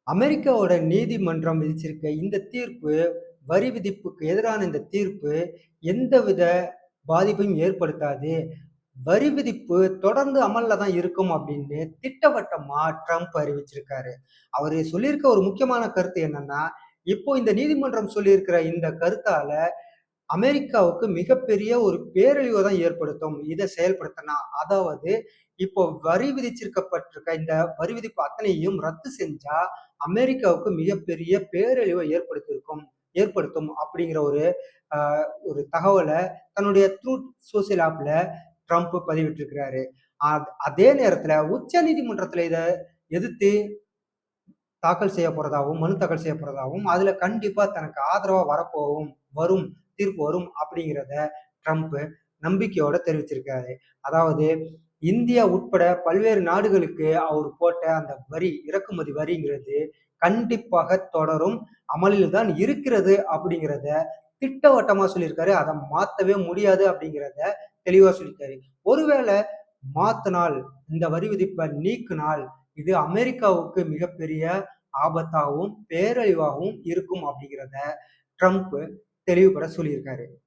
அமெரிக்காவோட நீதிமன்றம் விதிச்சிருக்க இந்த தீர்ப்பு, வரி விதிப்புக்கு எதிரான இந்த தீர்ப்பு எந்தவித பாதிப்பையும் ஏற்படுத்தாது. வரி விதிப்பு தொடர்ந்து அமல்ல தான் இருக்கும் அப்படின்னு திட்டவட்டமா ட்ரம்ப் அறிவிச்சிருக்காரு. அவரு சொல்லியிருக்க ஒரு முக்கியமான கருத்து என்னன்னா, இப்போ இந்த நீதிமன்றம் சொல்லியிருக்கிற இந்த கருத்தால அமெரிக்காவுக்கு மிகப்பெரிய ஒரு பேரழிவ தான் ஏற்படுத்தும். இத செயல்படுத்தினா. அதாவது இப்போ வரி விதிச்சிருக்கப்பட்டிருக்க இந்த வரி விதிப்பு அத்தனையும் ரத்து செஞ்சா, அமெரிக்காவுக்கு மிகப்பெரிய பேரழிவ ஏற்படுத்தும் அப்படிங்கிற அ ஒரு தகவல தன்னுடைய ட்ரூத் சோசியல் ஆப்ல ட்ரம்ப் பதிவிட்டிருக்கிறாரு. அதே நேரத்துல உச்ச நீதிமன்றத்துல இத எதிர்த்து தாக்கல் செய்ய போறதாவும், மனு தாக்கல் செய்ய போறதாவும், அதுல கண்டிப்பா தனக்கு ஆதரவா வரும், தீர்ப்பு வரும் அப்படிங்கிறத ட்ரம்ப் நம்பிக்கையோட தெரிவிச்சிருக்காரு. அதாவது இந்தியா உட்பட பல்வேறு நாடுகளுக்கு அவர் போட்ட அந்த வரி, இறக்குமதி வரிங்கிறது கண்டிப்பாக தொடரும். அமலில் தான் இருக்கிறது அப்படிங்கிறத திட்டவட்டமா சொல்லியிருக்காரு. அத மாத்தவே முடியாது அப்படிங்கிறத தெளிவா சொல்லியிருக்காரு. ஒருவேள மாத்துனால், இந்த வரி விதிப்ப நீக்குனால், இது அமெரிக்காவுக்கு மிகப்பெரிய ஆபத்தாகவும், பேரழிவாகவும் இருக்கும் அப்படிங்கிறத ட்ரம்ப் தெளிவுபட சொல்லியிருக்காரு.